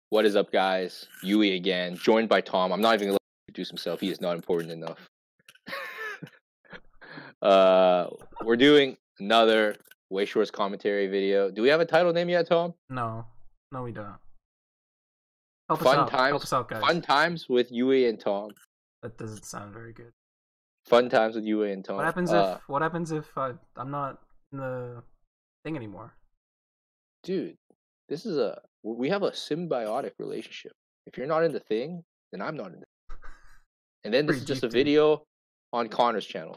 What is up, guys? Yui again, joined by Tom. I'm not even going to introduce himself. He is not important enough. We're doing another Weiss Schwarz commentary video. Do we have a title name yet, Tom? No, we don't. Help us out, guys. Fun times with Yui and Tom. That doesn't sound very good. Fun times with Yui and Tom. What happens if I'm not in the thing anymore? Dude, we have a symbiotic relationship. If you're not in the thing, then I'm not in the thing. And then this is just a video on Connor's channel.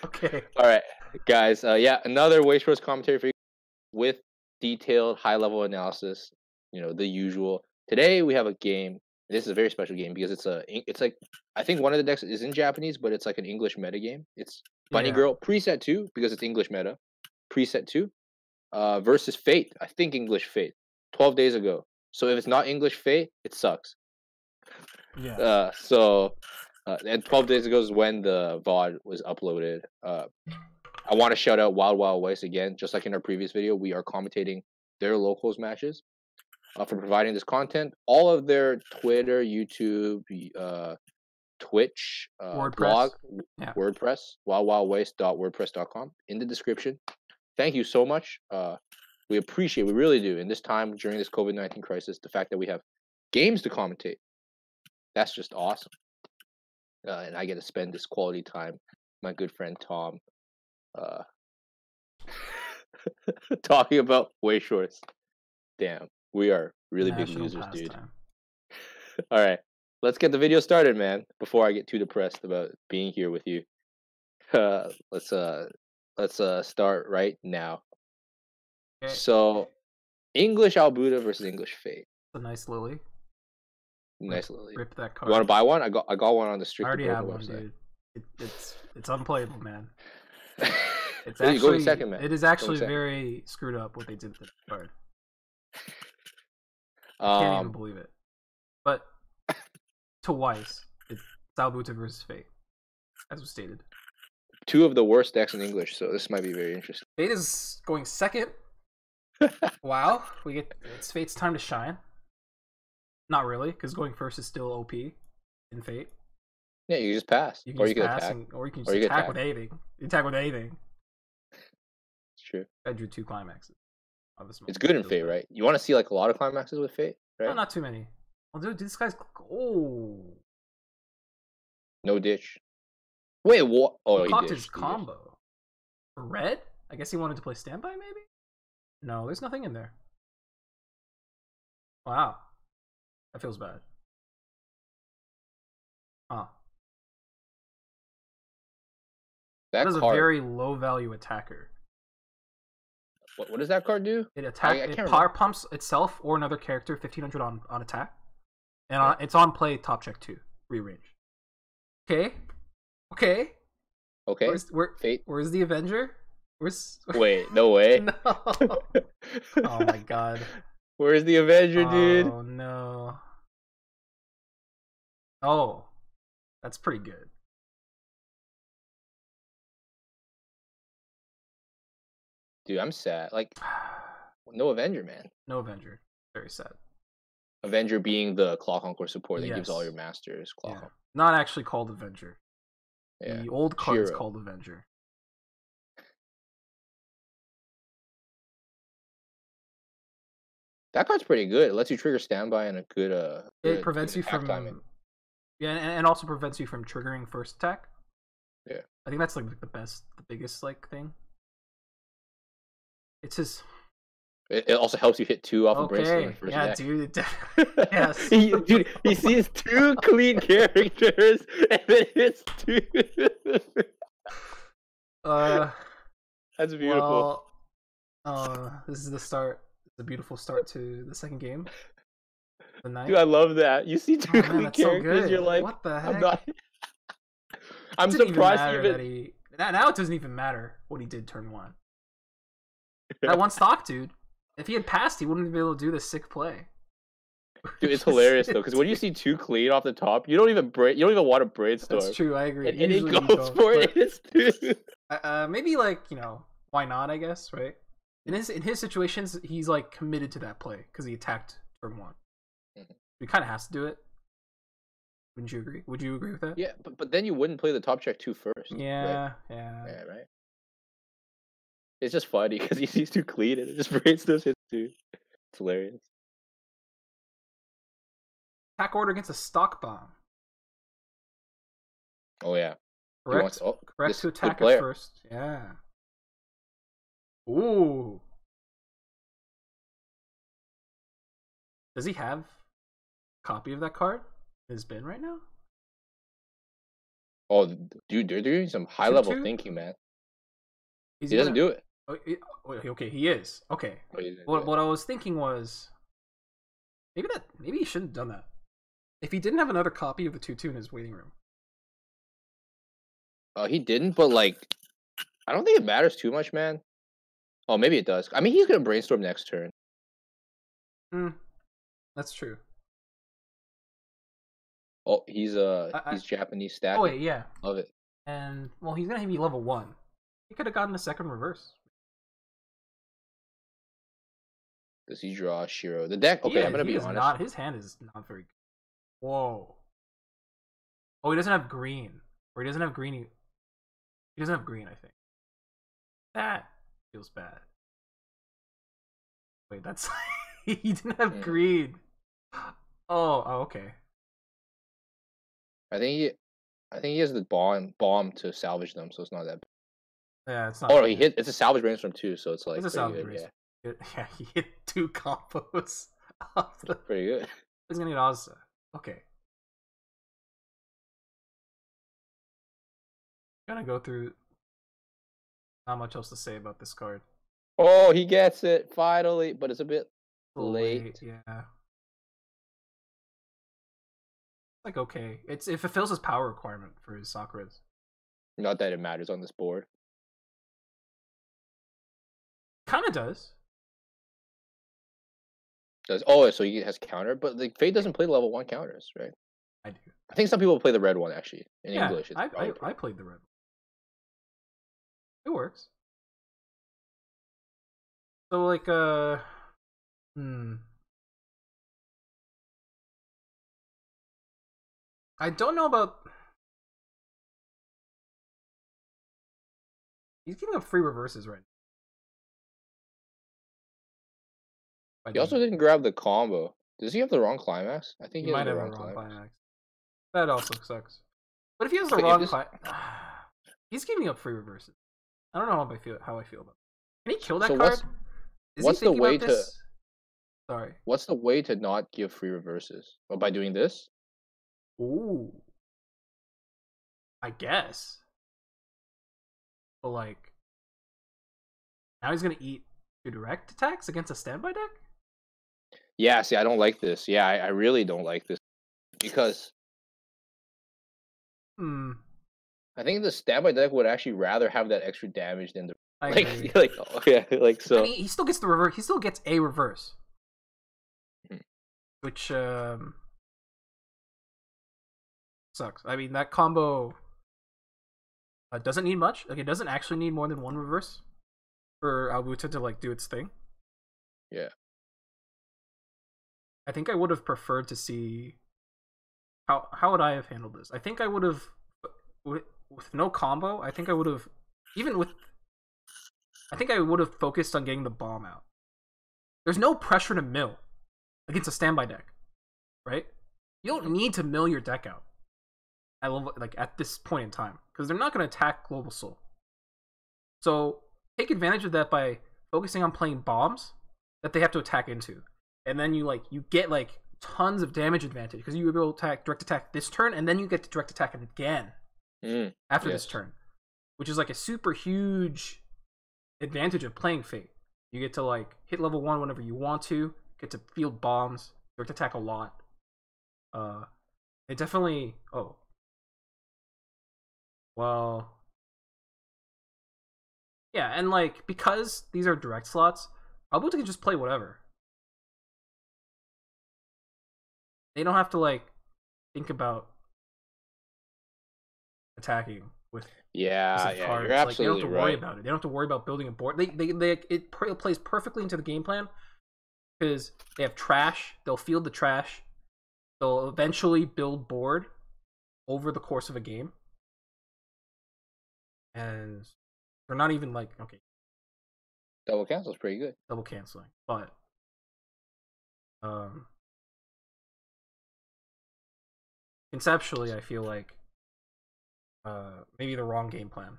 Okay. All right, guys. Yeah, another Weiss Schwarz commentary for you with detailed, high-level analysis. You know, the usual. Today we have a game. This is a very special game because it's like, I think one of the decks is in Japanese, but it's like an English meta game. It's Bunny Girl preset 2 because it's English meta. Preset 2 versus Fate. I think English Fate. 12 days ago. So if it's not English Fate, it sucks. Yeah. And 12 days ago is when the VOD was uploaded. I want to shout out WildWildWeiss again. Just like in our previous video, we are commentating their locals matches for providing this content. All of their Twitter, YouTube, Twitch, blog, WordPress, wildwildweiss.wordpress.com in the description. Thank you so much. We really do, in this time during this COVID-19 crisis, the fact that we have games to commentate. That's just awesome. And I get to spend this quality time with my good friend Tom talking about Weiss Schwarz. Damn, we are really big losers, dude. All right, let's get the video started, man, before I get too depressed about being here with you. Let's start right now. Okay. So, English Aobuta versus English Fate. A nice lily. Nice lily. Rip that card. You want to buy one? I got one on the street. I already have one, dude. It's unplayable, man. It's actually going second, man. It is actually very screwed up what they did with the card. I can't even believe it. But to Weiss, it's Aobuta versus Fate, as was stated. Two of the worst decks in English, so this might be very interesting. Fate is going second. Wow, it's Fate's time to shine. Not really, because going first is still OP in Fate. Yeah, you just pass. Or you can just attack with anything. You attack with anything. It's true. I drew 2 climaxes. It's good in Fate, right? You want to see like a lot of climaxes with Fate, right? No, not too many. Well, dude, this guy's no ditch. Wait, what? Oh, he clocked his combo. Red? I guess he wanted to play standby, maybe? No, there's nothing in there. Wow. That feels bad. Huh. That is a very low value attacker. What does that card do? It power pumps itself or another character 1500 on attack. And it's on play top check 2. Rearrange. Okay. Where's the Avenger? Wait, no way. No. Oh my god. Where's the Avenger, dude? Oh no. Oh, that's pretty good. Dude, I'm sad. Like, no Avenger, man. No Avenger. Very sad. Avenger being the Clock Encore support that gives all your masters Clock Encore. Not actually called Avenger. Yeah. The old card is called Avenger. That card's pretty good. It lets you trigger standby and a good it prevents you from timing. Yeah, and also prevents you from triggering first attack. Yeah. I think that's like the biggest like thing. It's his. It also helps you hit 2 off of brainstorm first attack. Dude. Yes. Dude, he sees 2 clean characters and then hits 2. That's beautiful. Well, this is the start. It's a beautiful start to the second game. The night. Dude, I love that. You see 2 clean characters, so you're like, what the heck? I'm surprised even. Now it doesn't even matter what he did turn 1. That one stock, dude. If he had passed, he wouldn't be able to do this sick play. Dude, it's hilarious though, because when you see 2 clean off the top, you don't even want to brainstorm. That's true. I agree. And he goes for it. It's 2. Maybe like why not? I guess, right? In his situations, he's like committed to that play because he attacked turn 1. He kind of has to do it. Wouldn't you agree? Would you agree with that? Yeah, but then you wouldn't play the top check 2 first. Yeah, right? yeah. Yeah, right. It's just funny because he's too clean and it just breaks those hits too. It's hilarious. Attack order against a stock bomb. Oh yeah. Correct. Correct to attack at first. Yeah. Ooh. Does he have a copy of that card in his bin right now? Oh, dude, they're doing some high level thinking, man. He doesn't do it. Okay, he is. Okay. What I was thinking was maybe he shouldn't have done that. If he didn't have another copy of the 2/2 in his waiting room. He didn't, but like, I don't think it matters too much, man. Oh, maybe it does. I mean, he's gonna brainstorm next turn. That's true. Oh, he's Japanese stack. Oh wait, yeah. Love it. And well, he's gonna be level 1. He could have gotten a second reverse. Does he draw Shiro? The deck. Okay, I'm gonna be honest. His hand is not very good. Whoa. Oh, he doesn't have green, or he doesn't have green. He doesn't have green, I think. That feels bad. Wait, that's he didn't have green. Oh, okay. I think he has the bomb to salvage them, so it's not that bad. Yeah, it's not. Oh no, it's a salvage brainstorm too, so it's like it's a salvage brainstorm. Yeah, he hit 2 combos. Pretty good. He's gonna get Aobuta. Okay. Gonna go through. Not much else to say about this card. Oh, he gets it finally, but it's a bit late. Yeah. Like okay, it fulfills his power requirement for his Sakura's. Not that it matters on this board. Kind of does. So he has counter, but like Fate doesn't play level 1 counters, right? I do. I think some people play the red one actually in English. I played the red one. It works. So like I don't know about. He's giving up free reverses right now. He also didn't grab the combo. Does he have the wrong climax? I think he might have the wrong climax. That also sucks. But if he has the wrong climax, he's giving up free reverses. I don't know how I feel about it. Can he kill that card? What's the way to? Sorry. What's the way to not give free reverses? Well, by doing this? Ooh. I guess. But like, now he's gonna eat 2 direct attacks against a standby deck? Yeah, see, I don't like this. Yeah, I really don't like this. Because I think the standby deck would actually rather have that extra damage than the so. I mean, he still gets the reverse. He still gets a reverse, which sucks. I mean, that combo doesn't need much. Like, it doesn't actually need more than 1 reverse for Aobuta to like do its thing. Yeah. I think I would have preferred to see how would I have handled this. I think I would have with no combo. I think I would have I think I would have focused on getting the bomb out. There's no pressure to mill against a standby deck, right? You don't need to mill your deck out at this point in time because they're not going to attack Global Soul. So take advantage of that by focusing on playing bombs that they have to attack into, and then you get like tons of damage advantage because you will direct attack this turn, and then you get to direct attack it again after this turn, which is like a super huge advantage of playing Fate. You get to like hit level 1 whenever you want to, get to field bombs, direct attack a lot. It definitely yeah, and like because these are direct slots, Aobuta can just play whatever. They don't have to like think about attacking with Yeah, specific yeah, cards. you're Like they don't absolutely have to worry right. about it. They don't have to worry about building a board. It plays perfectly into the game plan because they have trash. They'll field the trash. They'll eventually build board over the course of a game, and they're not even like okay Double cancel's pretty good. double canceling, but conceptually, I feel like maybe the wrong game plan.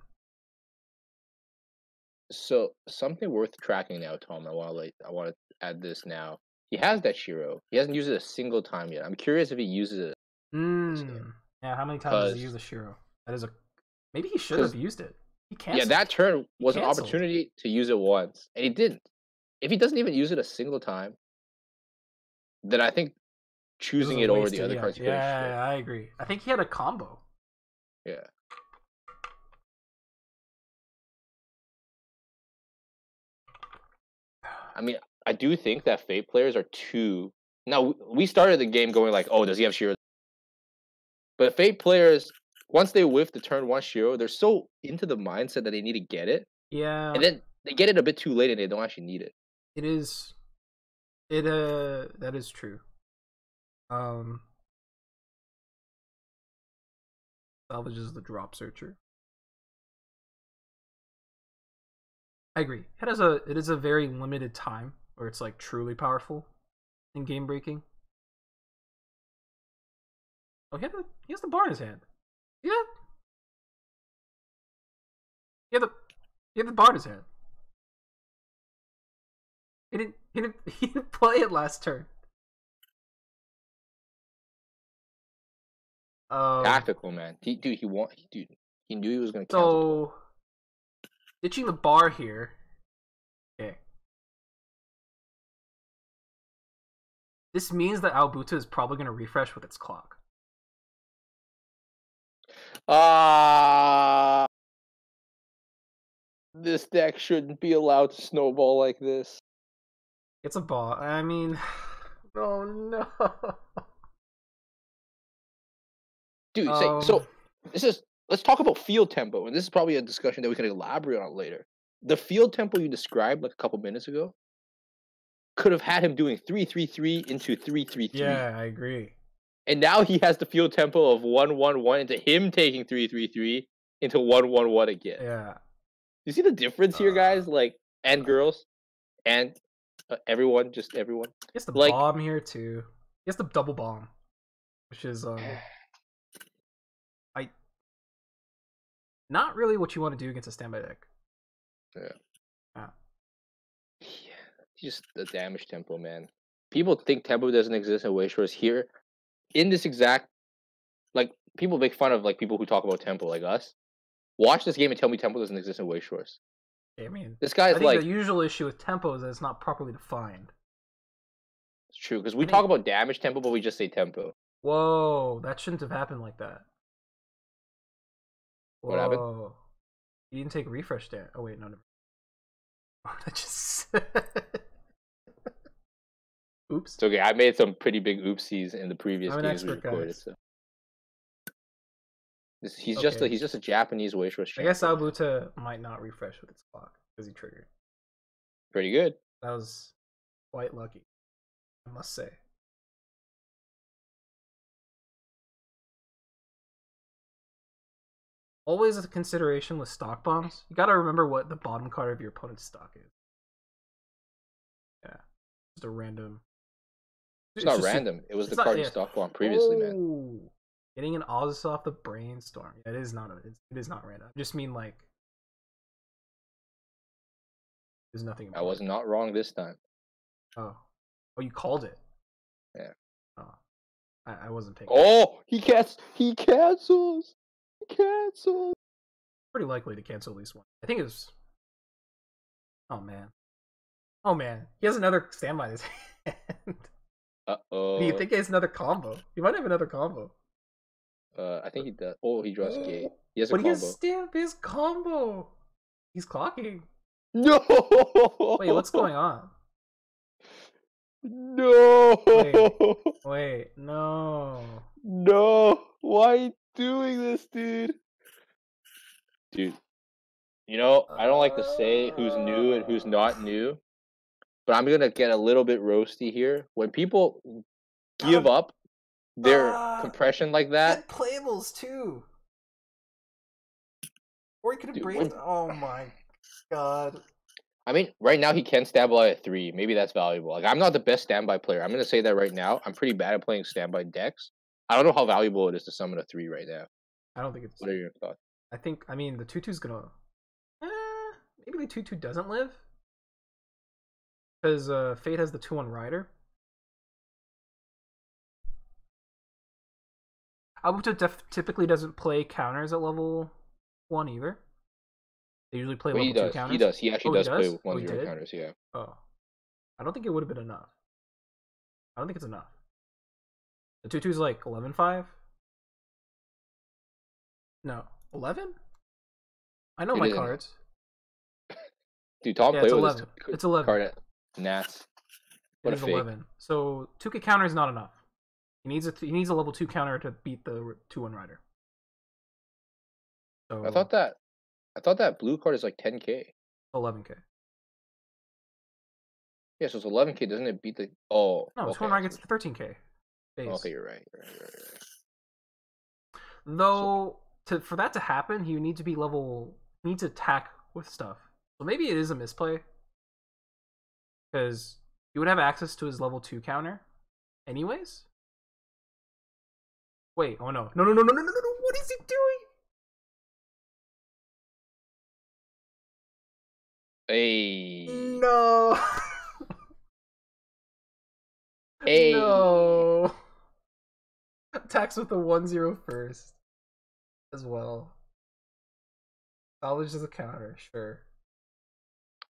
So something worth tracking now, Tom. I want to add this now. He has that Shiro. He hasn't used it a single time yet. I'm curious if he uses it this game. Yeah, how many times does he use the Shiro? That is a maybe he should have used it. He canceled. Yeah, that turn was an canceled. opportunity to use it once, and he didn't. If he doesn't even use it a single time, then I think choosing it over the other cards. Yeah, I agree. I think he had a combo. Yeah. I mean, I do think that Fate players are too. Now we started the game going like, "Oh, does he have Shiro?" But Fate players, once they whiff the turn one Shiro, they're so into the mindset that they need to get it. Yeah. And then they get it a bit too late, and they don't actually need it. It is. That is true. Salvages the drop searcher. I agree. It is a very limited time where it's like truly powerful and game breaking. Oh, he has the bar in his hand. See that? He had the bar in his hand. He didn't play it last turn. Tactical, man. He knew he was gonna cancel. So ditching the bar here. Okay. This means that Aobuta is probably gonna refresh with its clock. This deck shouldn't be allowed to snowball like this. It's a ball. I mean, oh no. Dude, so let's talk about field tempo, and this is probably a discussion that we can elaborate on later. The field tempo you described like a couple minutes ago could have had him doing 3-3-3 into 3-3-3. Yeah, I agree. And now he has the field tempo of 1-1-1 into him taking 3-3-3 into 1-1-1 again. Yeah. You see the difference here, guys? Like, and girls, and everyone, just everyone. He has the bomb here too. He has the double bomb, which is not really what you want to do against a standby deck. Yeah. Just the damage tempo, man. People think tempo doesn't exist in Weiss Schwarz. Here, in this exact, like, people make fun of like people who talk about tempo, like us. Watch this game and tell me tempo doesn't exist in Weiss Schwarz. I mean, this guy's I think the usual issue with tempo is that it's not properly defined. It's true, because we talk about damage tempo, but we just say tempo. Whoa, that shouldn't have happened like that. Whoa. What happened? You didn't take refresh damage. Oh wait, no. That just. Oops. It's okay. I made some pretty big oopsies in the previous games we recorded. So. He's just a Japanese Weiss Schwarz. I guess Aobuta might not refresh with its clock because he triggered. Pretty good. That was quite lucky, I must say. Always a consideration with stock bombs. You gotta remember what the bottom card of your opponent's stock is. Yeah, just a random. It's not random. It was the card you stock bomb previously, man. Getting an Oz off the brainstorm. It is not random. I just mean like there's nothing important. I was not wrong this time. Oh, you called it. Yeah. Oh, I wasn't paying. Oh, he cancels. He cancels. Pretty likely to cancel at least one. I think it was. Oh man. He has another standby in his hand. Uh-oh. Do you think he has another combo? He might have another combo. I think he does. Oh, he draws a gate. He has a combo. But he has stamp his combo. He's clocking. No! Wait, what's going on? No! Wait, no. No! Why are you doing this, dude? Dude, you know, I don't like to say who's new and who's not new, but I'm gonna get a little bit roasty here. When people give up their compression like that, playables too. Or he could have dude, Oh my god. I mean, right now he can standby at 3. Maybe that's valuable. Like, I'm not the best standby player. I'm gonna say that right now. I'm pretty bad at playing standby decks. I don't know how valuable it is to summon a 3 right now. I don't think it's. What are your thoughts? I mean, the 2/2's gonna. Maybe the 2/2 doesn't live. Because Fate has the 2/1 Rider. Aobuta typically doesn't play counters at level 1 either. They usually play level 2 counters. He does. He actually does play 1/0 did? counters, yeah. Oh. I don't think it would have been enough. I don't think it's enough. The 2/2's like 11-5? No. 11? I know my cards. Dude, Tom played with 11. It's 11. Card at Nats. What a fake. 11. So 2K counter is not enough. He needs a level 2 counter to beat the 2/1 Rider. So I thought that blue card is like 10k. 11k. Yeah, so it's 11k. Doesn't it beat the? Oh, no. 2/1 Rider gets 13k. Base. Okay, you're right. Though for that to happen, he needs to attack with stuff. So maybe it is a misplay. Because you would have access to his level 2 counter anyways. Wait, oh no. No. What is he doing? Hey. No. Hey. No. Attacks with the 1/0 first. As well. Salvage as a counter, sure.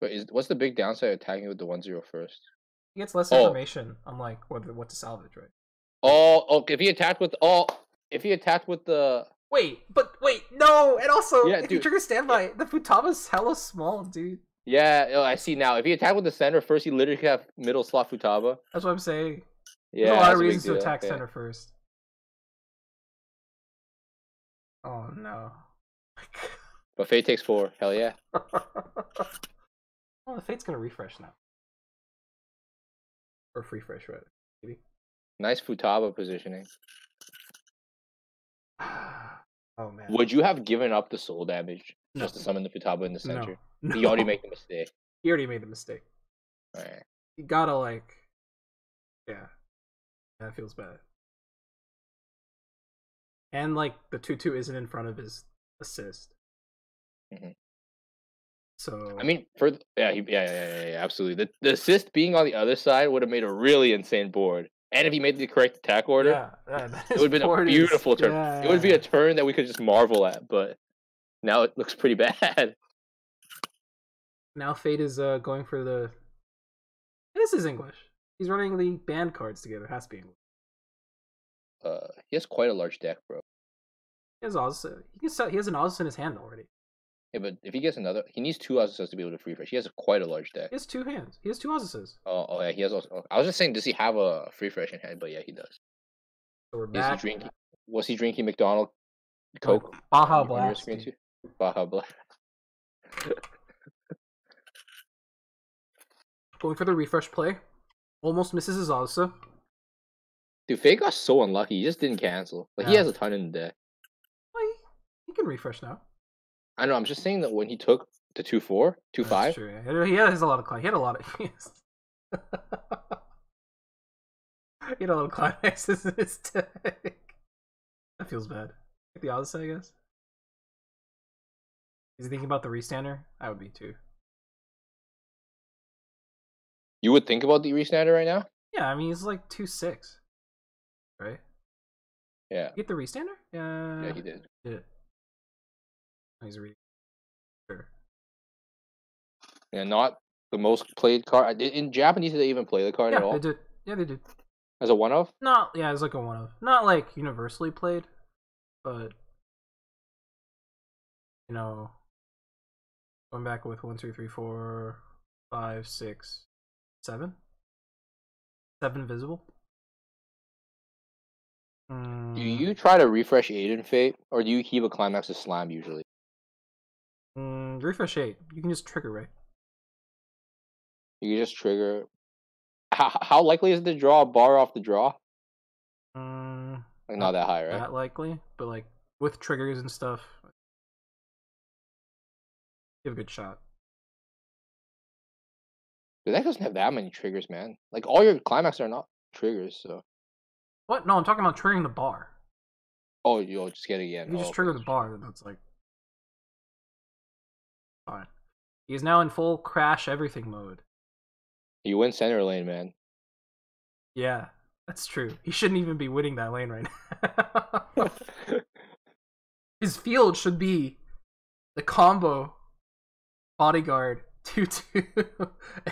But what's the big downside of attacking with the 1/0 first? He gets less information on like what to salvage, right? Oh, if he attacked with the wait, no, and also yeah, if you trigger standby, the Futaba's hella small, dude. Yeah, I see now. If he attacked with the center first, he literally could have middle slot Futaba. That's what I'm saying. Yeah, there's a lot of reasons to attack center first. Oh no. But Fate takes 4. Hell yeah. Oh, the Fate's gonna refresh now. Or free fresh, right? Maybe. Nice Futaba positioning. Oh man. Would you have given up the soul damage just to summon the Futaba in the center? No. You already made the mistake. He already made the mistake. Alright. You gotta like, yeah, that feels bad. And like the 2/2 isn't in front of his assist. Mm-hmm. So I mean, yeah, absolutely. The assist being on the other side would have made a really insane board. And if he made the correct attack order, it would have been a beautiful turn. It would be a turn that we could just marvel at, but now it looks pretty bad. Now Fate is going for the. This is English. He's running the band cards together. It has to be English. He has quite a large deck, bro. He has Oz. He has an Oz in his hand already. Yeah, but if he gets another, he needs 2 Oz's to be able to free fresh. He has quite a large deck. He has 2 hands. He has 2 Oz's. Oh yeah, he has. Also, I was just saying, does he have a free fresh in hand? But yeah, he does. So we're back. Was he drinking McDonald's Coke? Baja Blast. Baja Blast. Going for the refresh play. Almost misses his Oza. Dude, Fate got so unlucky. He just didn't cancel. Like, he has a ton in the deck. Well, he can refresh now. I know, I'm just saying that when he took the 2/4, 2/5. That's true, yeah. He has a lot of climax. He had a lot of he had a lot of climaxes in his deck. That feels bad. Like the Odyssey, I guess. Is he thinking about the restander? I would be too. You would think about the restander right now? Yeah, I mean he's like 2/6. Right? Yeah. You get the restander? Yeah, he did. Yeah. He's a sure. Yeah, not the most played card. In Japanese, did they even play the card at all? Yeah, they did. Yeah, they did. As a one-of? Yeah, it's like a one-of. Not like universally played, but you know, going back with 1, 2, 3, 4, 5, 6, 7. 7 visible. Do you try to refresh Aiden Fate, or do you keep a climax of Slam usually? Refresh 8. You can just trigger, right? You can just trigger. How likely is it to draw a bar off the draw? Like not that high, right? Not likely, but like with triggers and stuff, you have a good shot. The deck doesn't have that many triggers, man. Like all your climaxes are not triggers, so. What? No, I'm talking about triggering the bar. Oh, you'll just get it again. If you just trigger the bar, then that's like fine. He is now in full crash everything mode. You win center lane, man. Yeah, that's true. He shouldn't even be winning that lane right now. His field should be the combo bodyguard 2-2,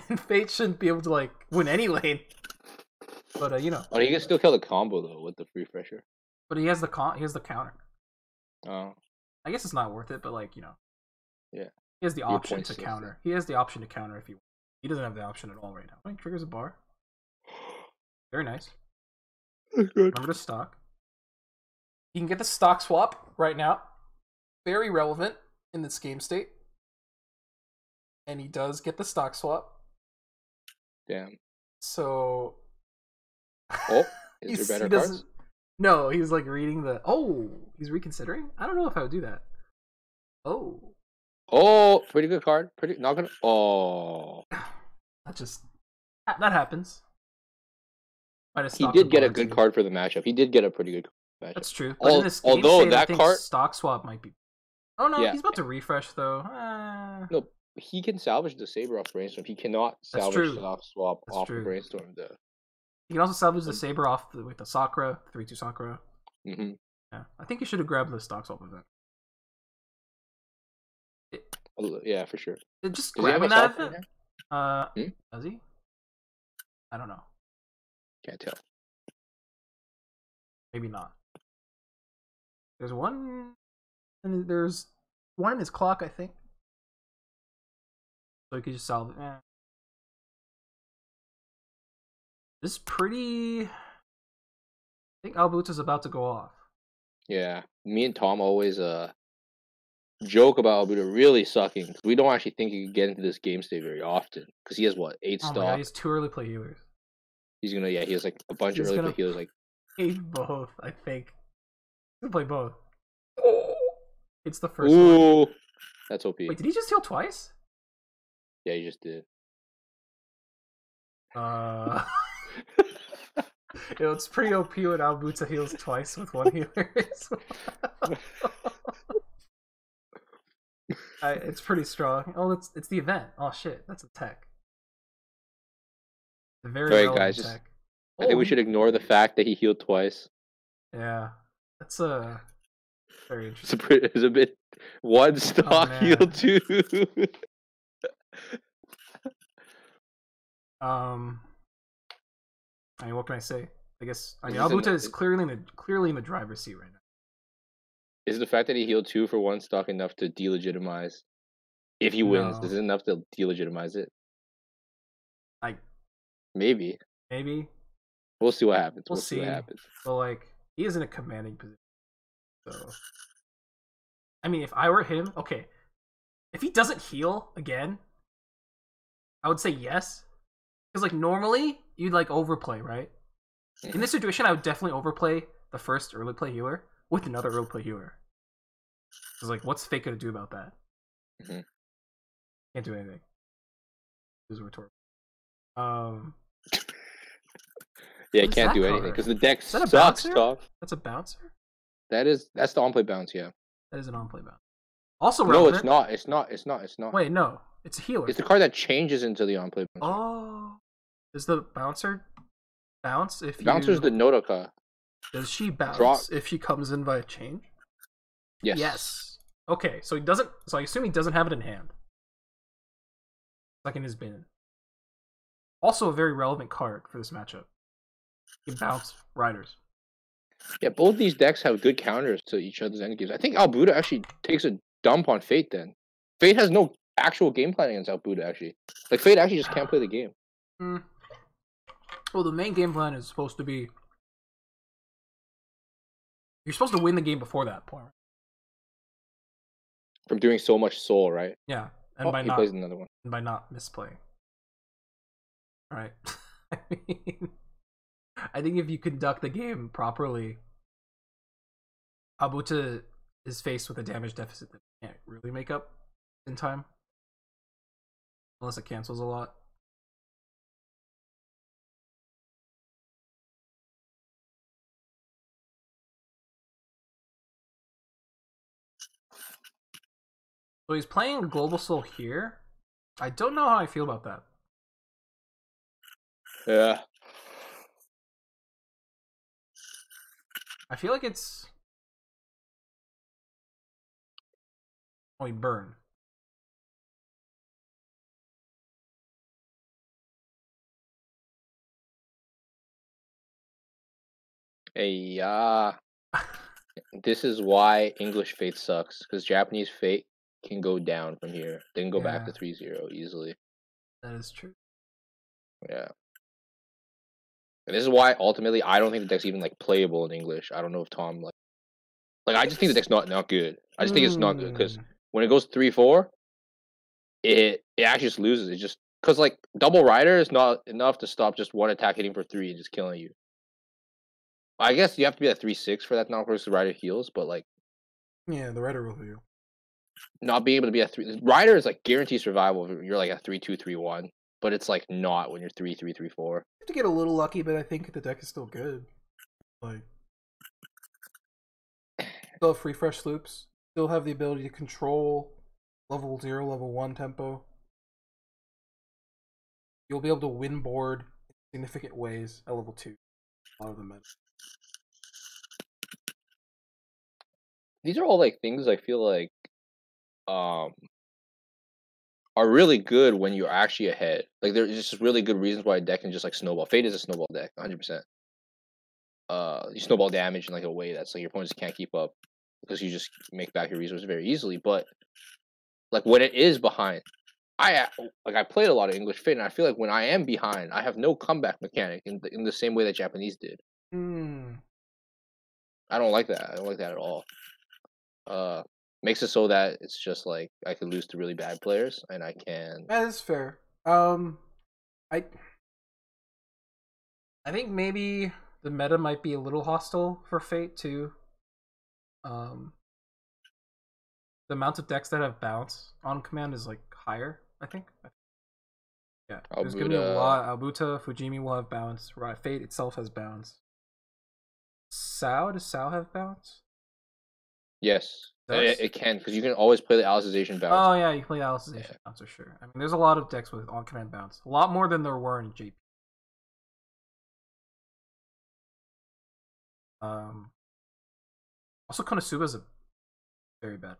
and Fate shouldn't be able to like win any lane. But you know. Oh, he can still kill the combo though with the refresher. But he has the counter. Oh. I guess it's not worth it, but like, you know. Yeah. He has the option to counter. He has the option to counter if he wants. He doesn't have the option at all right now. He triggers a bar. Very nice. That's good. Remember to stock. You can get the stock swap right now. Very relevant in this game state. And he does get the stock swap. Damn. So. Oh, is there better cards? No, he was like reading the. Oh, he's reconsidering? I don't know if I would do that. Oh. Oh, pretty good card. Pretty. Not gonna. Oh. That happens. He did get a good card for the matchup. He did get a pretty good matchup. That's true. But in this game although that card. Stock swap might be. Oh no, yeah. He's about to refresh though. No, he can salvage the Saber off Brainstorm. He cannot salvage stock swap off the Brainstorm though. You can also salvage the Saber off with the Sakura, 3-2 Sakura. Mm-hmm. Yeah, I think you should have grabbed the stock swap event. Yeah, for sure. Just grabbing that event? Does he? I don't know. Can't tell. Maybe not. There's one in his clock, I think. So you could just salvage. This is pretty. I think Aobuta's about to go off. Yeah, me and Tom always joke about Aobuta really sucking. We don't actually think he can get into this game state very often because he has what 8 stock. God, he's 2 early play healers. He has like a bunch of early play healers. Like both, I think. He's gonna play both. Oh, it's the first one. That's OP. Wait, did he just heal twice? Yeah, he just did. It's pretty OP when Aobuta heals twice with 1 healer. It's pretty strong. Oh, it's the event. Oh shit, that's a tech. The very right, guys. Tech. I think we should ignore the fact that he healed twice. Yeah, that's very interesting. It's a bit 1 stock heal 2. I mean, what can I say? I guess Aobuta is clearly in the driver's seat right now. Is the fact that he healed 2 for 1 stock enough to delegitimize? If he wins, is it enough to delegitimize it? Maybe. We'll see what happens. We'll see what happens. But like, he is in a commanding position. So, I mean, if I were him, okay, if he doesn't heal again, I would say yes. Because like normally you'd like overplay, right? In this situation, I would definitely overplay the first early play healer with another early play healer. Because like, what's Fake gonna do about that? Mm-hmm. Can't do anything. It was rhetorical. Yeah, it can't do anything because the deck sucks, Tom. That's a bouncer? That's the on-play bounce, yeah. That is an on-play bounce. Also relevant. No, it's not. Wait, no. It's a healer. It's the card that changes into the on-play bounce. Oh. Does the bouncer bounce if Bouncer's the Nodoka. Does she bounce if she comes in by a change? Yes. Okay, so I assume he doesn't have it in hand. Like in his bin. Also a very relevant card for this matchup. He can bounce riders. Yeah, both these decks have good counters to each other's endgames. I think Aobuta actually takes a dump on Fate then. Fate has no actual game plan against Aobuta, actually. Like, Fate actually just can't play the game. Well, the main game plan is supposed to be... You're supposed to win the game before that point. From doing so much soul, right? Yeah, and Oh, by he not plays another one. misplaying. All right. I mean, I think if you conduct the game properly, Aobuta is faced with a damage deficit that he can't really make up in time, unless it cancels a lot. So he's playing Global Soul here. I don't know how I feel about that. Yeah. I feel like it's... Oh, he burned. Hey, this is why English Fate sucks, because Japanese Fate can go down from here. They can go back to 3-0 easily. That is true. Yeah. And this is why ultimately I don't think the deck's even like playable in English. I don't know if Tom like I just think the deck's not good. I just think it's not good because when it goes 3-4, it actually just loses. It just because like double rider is not enough to stop just one attack hitting for 3 and just killing you. I guess you have to be at 3-6 for that now versus rider heals, but like yeah, the rider will heal. Not being able to be a 3 rider is like guaranteed survival if you're like a 3-2, 3-1, but it's like not when you're 3-3, 3-4. You have to get a little lucky, but I think the deck is still good. Like, still have free fresh loops. Still have the ability to control level 0, level 1 tempo. You'll be able to win board in significant ways at level 2. A lot of the meta. These are all like things I feel like are really good when you're actually ahead. Like there's just really good reasons why a deck can just like snowball. Fate is a snowball deck, 100%. You snowball damage in like a way that's like your opponent just can't keep up because you just make back your resources very easily. But like when it is behind, I played a lot of English Fate, and I feel like when I am behind, I have no comeback mechanic in the same way that Japanese did. I don't like that. I don't like that at all. Makes it so that it's just like I could lose to really bad players, and I can. That is fair. I think maybe the meta might be a little hostile for Fate too. The amount of decks that have bounce on command is like higher, I think. Yeah, there's gonna be a lot. Aobuta, Fujimi will have bounce. Right, Fate itself has bounce. Does Sao have bounce? Yes, it can because you can always play the Alicization bounce. Oh yeah, you can play the Alicization bounce for sure. I mean, there's a lot of decks with on command bounce. A lot more than there were in JP. Also, Konosuba is a very bad.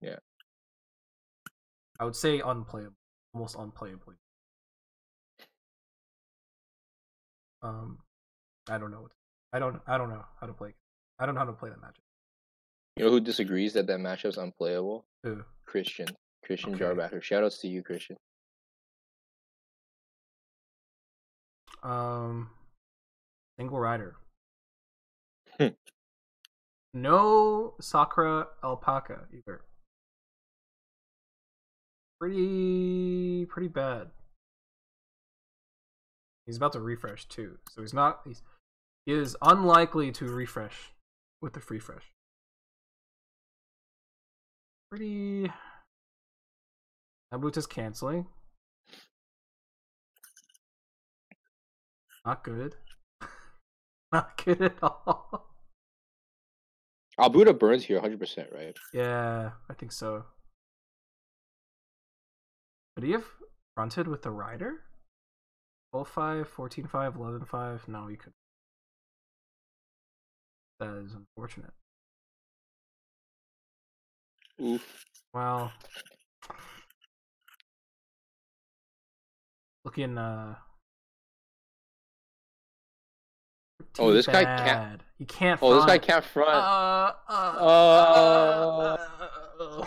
Yeah, I would say unplayable, almost unplayable. I don't know. I don't know how to play. I don't know how to play that matchup. you know who disagrees that matchup's unplayable? Who? Christian Okay. Jarbacker. Shoutouts to you, Christian. Single rider. No Sakura Alpaca either. Pretty bad. He's about to refresh too, so he is unlikely to refresh with the free fresh. Pretty. Aobuta's canceling. Not good. Not good at all. Aobuta burns here 100%, right? Yeah, I think so. Could he have fronted with the rider? 12-5, 14-5, 11-5? No, he could. That is unfortunate. Oof. Well, looking oh, this guy can't. He can't. Oh, this guy can't front.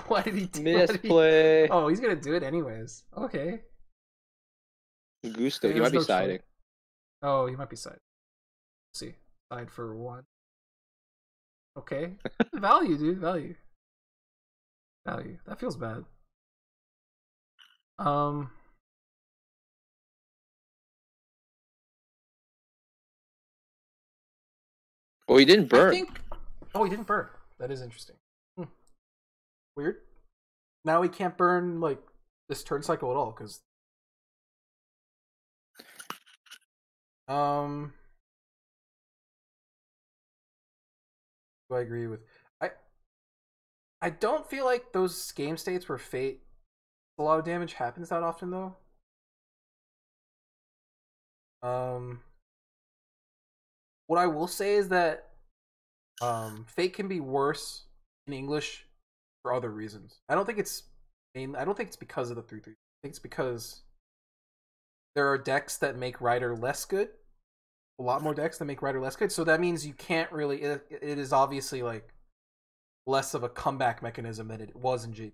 Why did he do misplay? Oh, he's gonna do it anyways. Okay. Gusto, he might be siding. Oh, he might be side. Let's see, side for one. Okay, value, dude, value. value. That feels bad. Oh, he didn't burn. I think. Oh, he didn't burn. That is interesting. Weird. Now he can't burn like this turn cycle at all because. Do I agree with? I don't feel like those game states where Fate a lot of damage happens that often though. What I will say is that Fate can be worse in English for other reasons. I don't think it's because of the 3/3. I think it's because there are decks that make Rider less good. A lot more decks that make Rider less good. So that means you can't really. It is obviously like less of a comeback mechanism than it was in JP.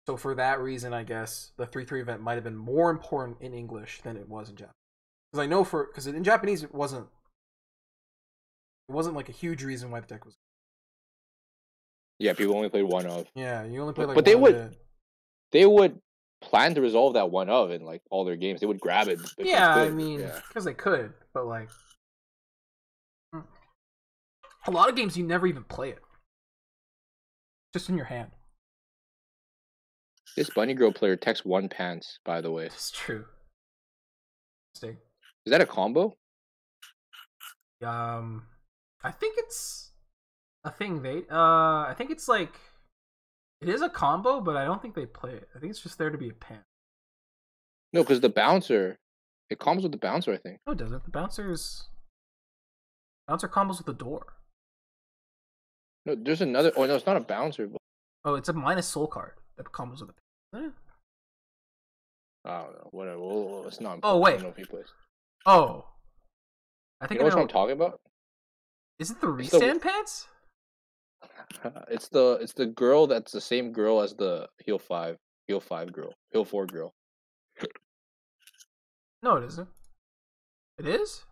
So for that reason, I guess the 3/3 event might have been more important in English than it was in Japanese. Because I know because in Japanese it wasn't like a huge reason why the deck was. Yeah, people only played one of. Yeah, you only played like. But they would plan to resolve that one of in like all their games. They would grab it. Yeah, I mean, because they could, but like a lot of games you never even play it. Just in your hand. This Bunny Girl player techs 1 pants, by the way. It's true. Is that a combo? I think it's a thing I think it's like it is a combo, but I don't think they play it. I think it's just there to be a pan. No, because the bouncer, it combos with the bouncer, I think. No, it doesn't. The bouncer combos with the door. No, there's another. Oh no, it's not a bouncer. But... Oh, it's a minus soul card that combos with the. I don't know. Whatever. It's not. Oh wait. I don't know if he plays. Oh. I think you know what I'm talking about. Is it the restand pants? It's the girl that's the same girl as the heal 5 girl, heal 4 girl. No, it isn't. It is?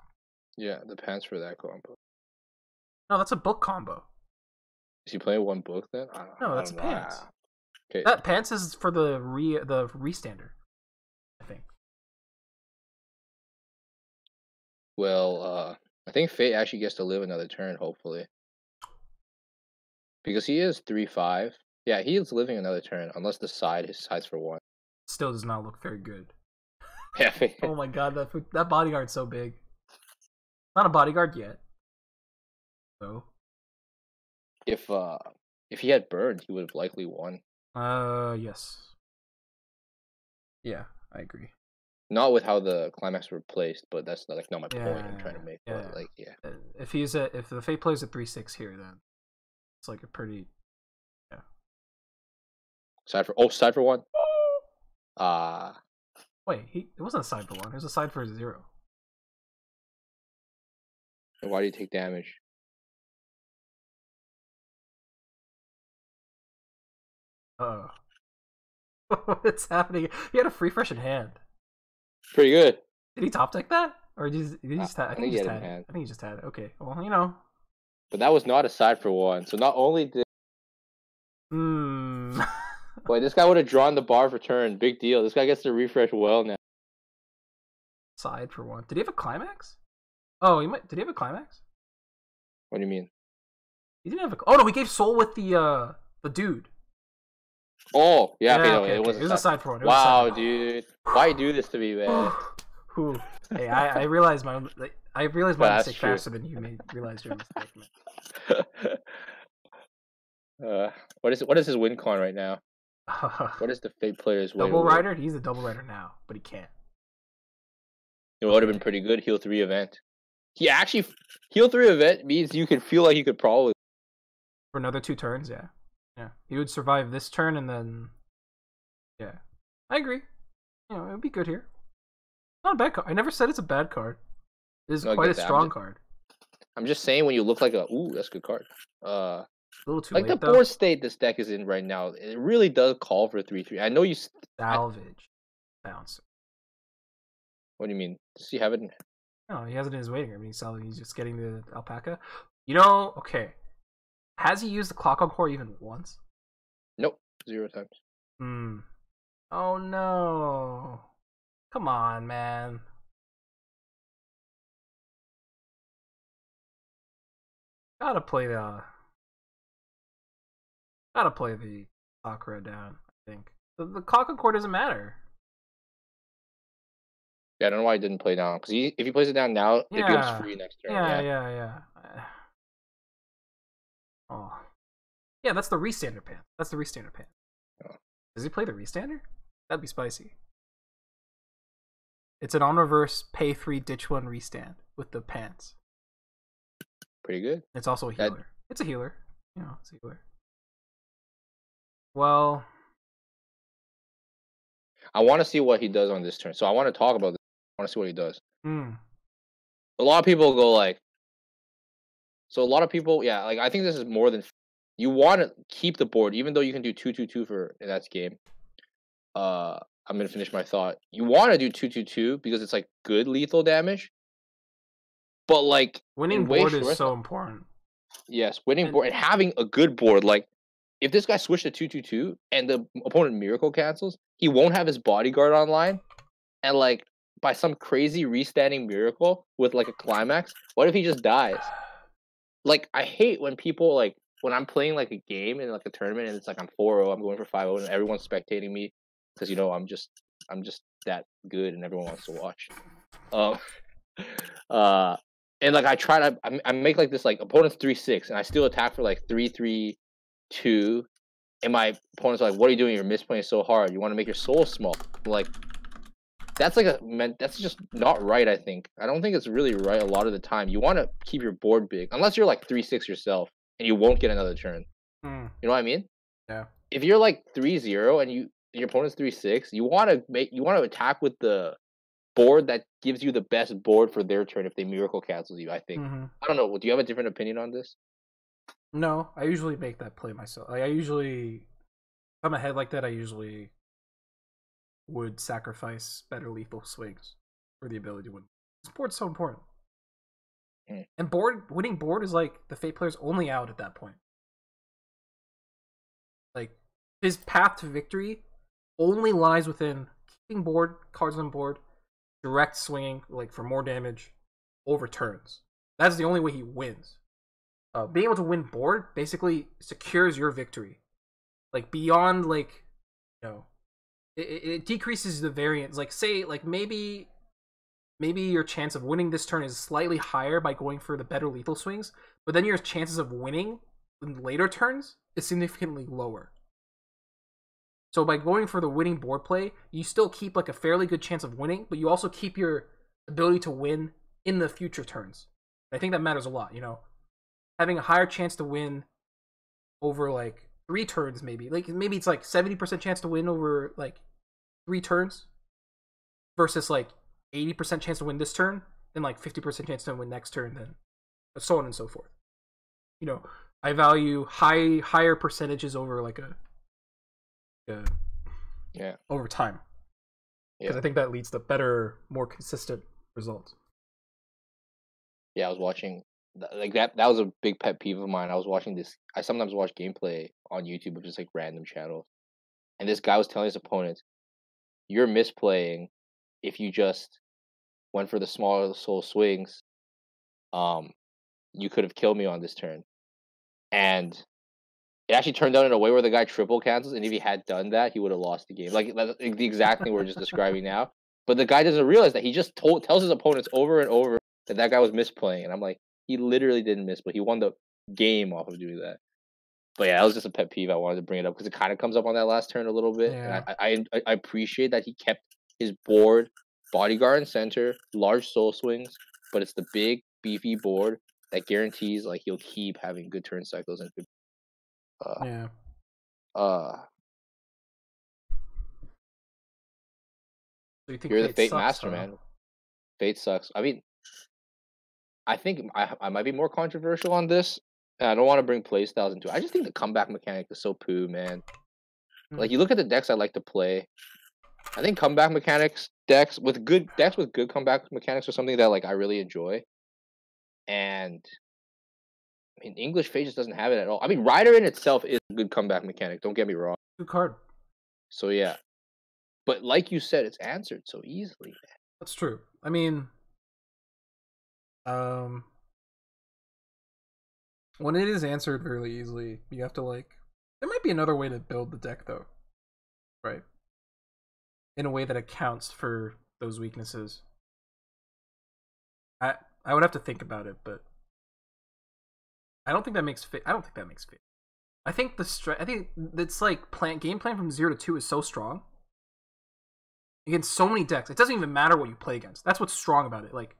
Yeah, the pants for that combo. No, that's a book combo. Is he playing one book then? No, that's pants. Okay. That pants is for the restander, I think. Well, I think Fate actually gets to live another turn, hopefully. Because he is 3/5. Yeah, he is living another turn, unless his side's for 1. Still does not look very good. Yeah. Oh my god, that bodyguard's so big. Not a bodyguard yet. So. If he had burned, he would have likely won. Yes. Yeah, I agree. Not with how the climax were placed, but that's not my point I'm trying to make. Yeah. But like, yeah. If the Fate plays at 3/6 here, then it's like a pretty. Yeah. Side for 1. Wait, it wasn't a side for 1. It was a side for 0. And why do you take damage? What's happening? He had a free fresh in hand. Pretty good. Did he top deck that? Or did he just have? I think he just had it. I think he just had it. Okay. Well, you know. But that was not a side for 1. So not only did. Boy, this guy would have drawn the bar for turn. Big deal. This guy gets to refresh well now. Side for 1. Did he have a climax? Oh, did he have a climax? What do you mean? He didn't have a. Oh no, we gave soul with the dude. Oh yeah, okay. It was a side for 1. Wow, dude, why you do this to me, man? Hey, I realized my mistake faster than you realized your mistake. What is his win con right now? What is the Fate player's double rider? He's a double rider now, but he can't. It would have been pretty good. Heal 3 event. He actually heal 3 event means you could feel like you could probably for another 2 turns. Yeah, he would survive this turn and then. Yeah, I agree. You know, it would be good here. Not a bad card. I never said it's a bad card. It is quite a strong card. I'm just saying when you look like that's a good card. A little too like late, the board state this deck is in right now, it really does call for 3/3. I know you salvage bouncer. What do you mean? Does he have it? No, he has it in his waiting room. He's just getting the alpaca. You know, okay. Has he used the clock on core even once? Nope, 0 times. Hmm. Oh no. Come on, man. Gotta play the Sakura down, I think. The Kakacore doesn't matter. Yeah, I don't know why I didn't play down. Because if he plays it down now, it becomes free next turn. Yeah. Oh. Yeah, that's the restander pan. Oh. Does he play the restander? That'd be spicy. It's an on reverse, pay 3, ditch 1 restand with the pants. Pretty good. It's also a healer. It's a healer. It's a healer. Well, I want to see what he does on this turn. So I want to talk about this. I want to see what he does. A lot of people go like, so a lot of people, yeah, like I think this is more than you want to keep the board, even though you can do 2/2/2 for in that game. I'm gonna finish my thought. You want to do 2/2/2 because it's like good lethal damage, but like winning board is so important. Yes, winning board and having a good board. Like if this guy switched to 2/2/2 and the opponent miracle cancels, he won't have his bodyguard online, and like by some crazy restanding miracle with like a climax, what if he just dies? Like I hate when people like when I'm playing like a game in like a tournament and it's like I'm 4-0, I'm going for 5-0 and everyone's spectating me because I'm just that good and everyone wants to watch. And like I try to I make like this like opponent's 3-6 and I still attack for like 3-3-2 and my opponent's like, what are you doing? You're misplaying so hard. You want to make your soul small. Like that's just not right, I think. I don't think it's really right a lot of the time. You want to keep your board big unless you're like 3-6 yourself and you won't get another turn. You know what I mean? Yeah. If you're like 3-0 and your opponent's 3-6, you want to attack with the board that gives you the best board for their turn if they miracle cancels you, I think. I don't know. Do you have a different opinion on this? No, I usually make that play myself. Like if I'm ahead like that, I usually would sacrifice better lethal swings for the ability to win. This board's so important. And winning board is like the Fate player's only out at that point. Like his path to victory only lies within keeping board, cards on board, direct swinging, like for more damage, over turns. That's the only way he wins. Being able to win board basically secures your victory. Like beyond like, it decreases the variance. Like say like maybe your chance of winning this turn is slightly higher by going for the better lethal swings, but then your chances of winning in later turns is significantly lower. So by going for the winning board play, you still keep like a fairly good chance of winning, but you also keep your ability to win in the future turns. I think that matters a lot, Having a higher chance to win over like 3 turns maybe. Like maybe it's like 70% chance to win over like 3 turns versus like 80% chance to win this turn, then like 50% chance to win next turn, then so on and so forth. I value higher percentages over like over time. Because I think that leads to better, more consistent results. Yeah, I was watching like that was a big pet peeve of mine. I sometimes watch gameplay on YouTube of just like random channels. And this guy was telling his opponent, you're misplaying if you just went for the smaller soul swings. You could have killed me on this turn. And it actually turned out in a way where the guy triple cancels, and if he had done that, he would have lost the game. Like the exact thing we're just describing now. But the guy doesn't realize that he just tells his opponents over and over that guy was misplaying, and I'm like, he literally didn't misplay. He won the game off of doing that. But yeah, that was just a pet peeve. I wanted to bring it up because it kind of comes up on that last turn a little bit. Yeah. And I appreciate that he kept his board, bodyguard and center, large soul swings, but it's the big beefy board that guarantees like he'll keep having good turn cycles and good. So you think you're the Fate sucks, master, man. Fate sucks. I mean, I think I might be more controversial on this. And I don't want to bring playstyles into it. I just think the comeback mechanic is so poo, man. Like you look at the decks I like to play. I think comeback mechanics decks with good comeback mechanics are something that like I really enjoy. And I mean, English Fate just doesn't have it at all. I mean, Rider in itself is a good comeback mechanic. Don't get me wrong. Good card. So yeah, but like you said, it's answered so easily. That's true. I mean, when it is answered really easily, you have to like. There might be another way to build the deck though, right? In a way that accounts for those weaknesses. I would have to think about it, but I don't think that makes fit. I don't think that makes fit. I think I think it's like game plan from 0 to 2 is so strong against so many decks. It doesn't even matter what you play against. That's what's strong about it. Like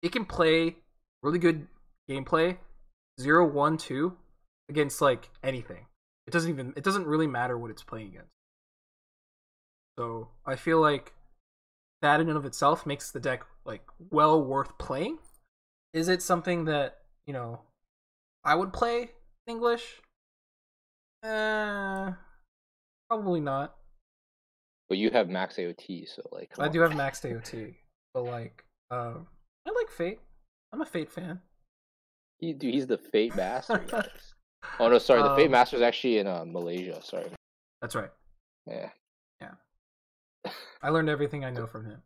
it can play really good gameplay 0, 1, 2 against like anything. It doesn't really matter what it's playing against. So I feel like that in and of itself makes the deck like well worth playing. Is it something that, you know, I would play in English? Probably not. But you have max AOT, so like I do have max AOT, but like I like Fate. I'm a Fate fan. He's the Fate master, guys. Oh no, sorry, the Fate master is actually in Malaysia. Sorry. That's right. Yeah. I learned everything I know from him.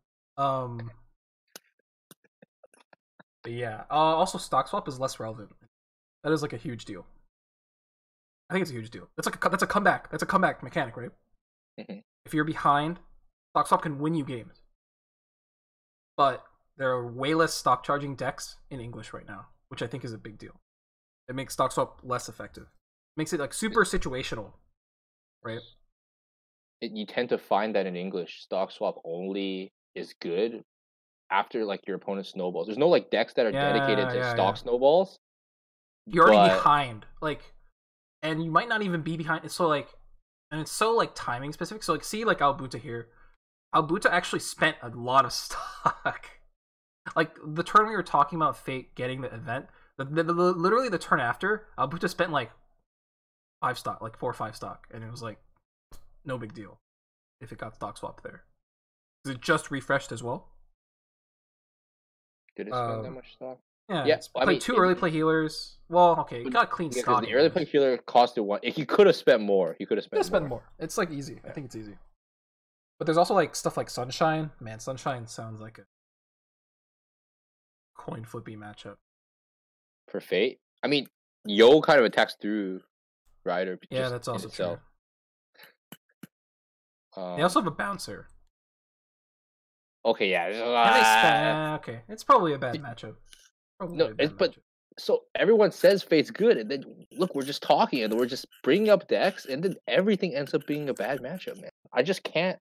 But yeah. Also, stock swap is less relevant. That is like a huge deal. I think it's a huge deal. That's a comeback. That's a comeback mechanic, right? Mm-hmm. If you're behind, stock swap can win you games. But there are way less stock charging decks in English right now, which I think is a big deal. It makes stock swap less effective. It makes it like super situational, right? You tend to find that in English, stock swap only is good after like your opponent's snowballs. There's no like decks that are dedicated to stock snowballs. You're already behind, like, and you might not even be behind. It's so like, and it's so like timing specific. So like, see like Aobuta here. Aobuta actually spent a lot of stock. Like the turn we were talking about, Fate getting the event. Literally the turn after, Aobuta spent like 5 stock, like 4 or 5 stock, and it was like no big deal if it got stock swapped there. Is it just refreshed as well? Did it spend that much stock? Yeah. I mean, 2 early play healers. Well, okay, it got clean stock. The early play healer costed 1. He could have spent more. He could have spent more. It's like easy. Yeah. I think it's easy. But there's also like stuff like Sunshine. Man, Sunshine sounds like a coin flippy matchup. For Fate? I mean, Yo kind of attacks through Rider. Yeah, that's also true. They also have a bouncer. Okay, yeah. Okay, it's probably a bad matchup. So everyone says Fate's good, and then look, we're just talking, and we're just bringing up decks, and then everything ends up being a bad matchup, man. I just can't.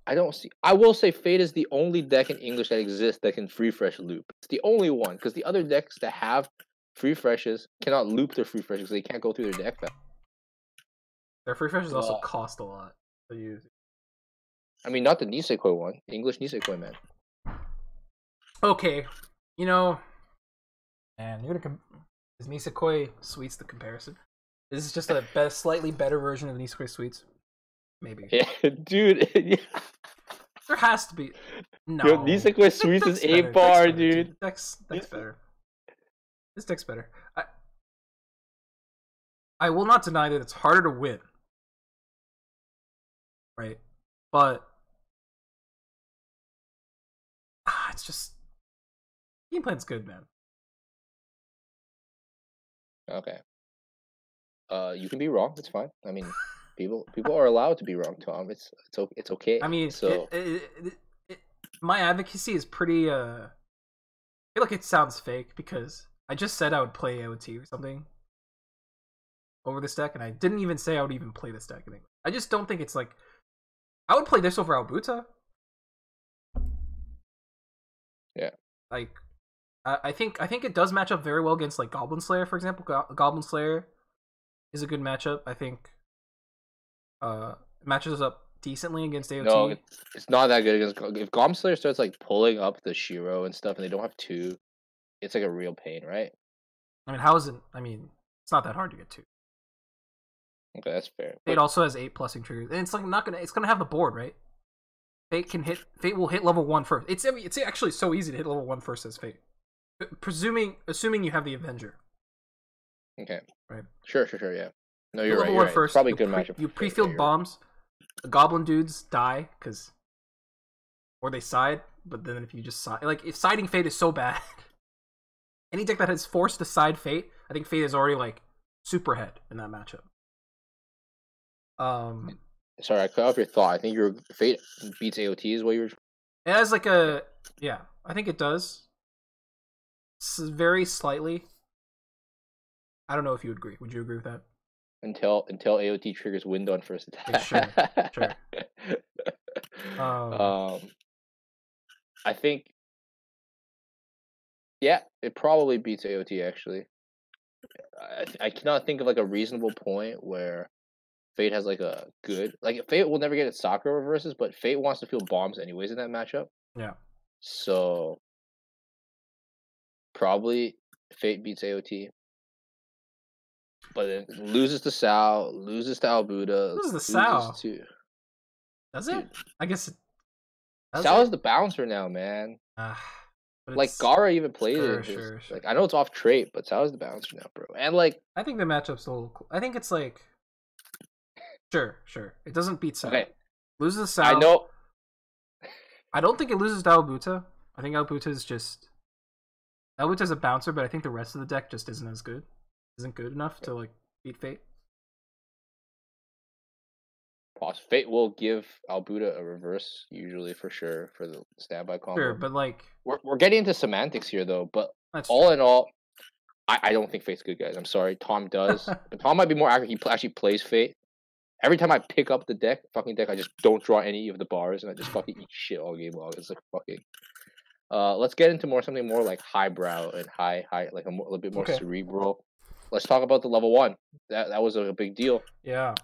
I will say Fate is the only deck in English that exists that can free fresh loop. It's the only one, because the other decks that have free freshes cannot loop their free freshes, they can't go through their deck. Their free freshes also cost a lot to use. I mean, not the Nisekoi one. The English Nisekoi, man. Okay, you know, man, you're gonna is Nisekoi Sweets the comparison? Is this just a slightly better version of Nisekoi Sweets? Maybe. Yeah, dude. Yeah. There has to be. No. Yo, Nisekoi Sweets is 8-bar, dude. Deck's better. This deck's better. I will not deny that it's harder to win. Right? But it's just game plan's good, man. Okay. You can be wrong. It's fine. I mean, people are allowed to be wrong, Tom. It's okay. I mean, so my advocacy is pretty. I feel like it sounds fake because I just said I would play AOT or something over this deck, and I didn't even say I would even play this deck. I just don't think it's like I would play this over Aobuta. Yeah. Like, I think it does match up very well against like Goblin Slayer, for example. Goblin Slayer is a good matchup. I think matches up decently against AOT. No, it's not that good against. If Goblin Slayer starts like pulling up the Shiro and stuff, and they don't have 2, it's like a real pain, right? I mean, how is it? I mean, it's not that hard to get 2. Okay, that's fair. Fate also has 8 plussing triggers, and it's like it's gonna have the board, right? Fate will hit level 1 first. It's actually so easy to hit level 1 first as Fate. Assuming you have the Avenger. Okay. Right. Sure. Yeah. No, you're right. Level You're one right. first. It's probably a good matchup. You pre-field bombs. The Goblin dudes die or they side. But then if you just side, like if siding Fate is so bad, any deck that has forced to side Fate, I think Fate is already like super head in that matchup. Sorry, I cut off your thought. I think your Fate beats AOT is what you were. It has like a yeah. I think it does. Very slightly. I don't know if you would agree. Would you agree with that? Until AOT triggers wind on first attack. Yeah, sure. I think, yeah, it probably beats AOT actually. I cannot think of like a reasonable point where Fate has like a good Fate will never get its Sakura reverses, but Fate wants to field bombs anyways in that matchup. Yeah. So probably Fate beats AOT. But it loses to Sal, loses to Aobuta, loses to Sal. Does it? Dude. I guess Sal is the bouncer now, man. Like Gara even played it. Sure. Like I know it's off trait, but Sal is the bouncer now, bro. And like I think the matchup's a little cool. I think it's like sure. It doesn't beat Sal. Okay. Loses to Sal. I know. I don't think it loses to Aobuta. I think Aobuta's a bouncer, but I think the rest of the deck just isn't as good. Isn't good enough to like beat Fate. Fate will give Aobuta a reverse usually for sure for the standby combo. Sure, but like we're getting into semantics here though. But all in all, I don't think Fate's good, guys. I'm sorry, Tom does. But Tom might be more accurate. He actually plays Fate. Every time I pick up the fucking deck, I just don't draw any of the bars and I just fucking eat shit all game long. It's like fucking. Let's get into something more like highbrow and high like a little bit more cerebral. Let's talk about the level 1. That was a big deal. Yeah.